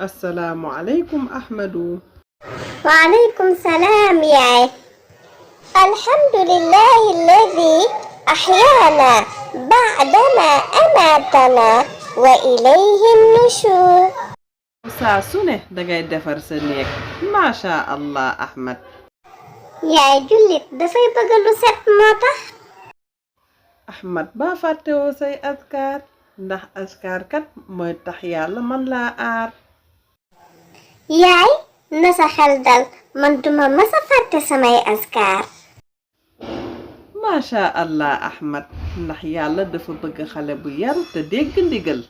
السلام عليكم أحمد. وعليكم السلام ياي. الحمد لله الذي أحيانا بعدما أماتنا وإليه النشور. saa su ne dangay defar sa néeg macha allah Ahmad. yaay jullit dafay bëgg lu set moo tax. Ahmad baa fàttewoo say askar ndax askar kat mooy tax yàlla man laa aar. yaay na sa xel dal man duma masa fàtte samay askar. macha allah Ahmad ndax yàlla dafa bëgg xale bu yaru te dégg ndigal.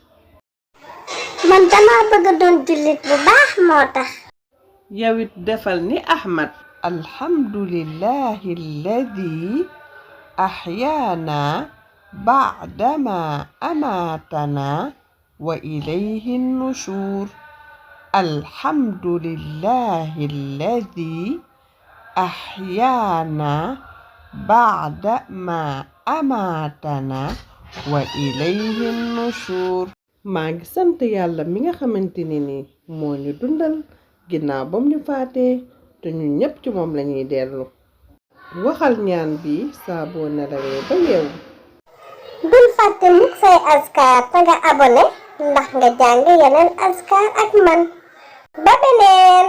man dama bëgg doon jullit bu baax moo tax. yawit defal ni Ahmad. alhamdulillahi alladi ahyaana ba'dama amaatana wa ilayhi nushur. alhamdulillahi alladi ahyaana ba'dama amaatana wa ilayhi nushur. maa ngi sant yàlla mi nga xamante ni moo ñu dundal ginnaaw bam ñu faatee te ñun ñépp ci moom lañuy dellu. waxal ñaan bi saa boo nelawee ba yeewu. bul fàtte mukk say askar te nga abonné ndax nga jàng yeneen askar ak man ba beneen.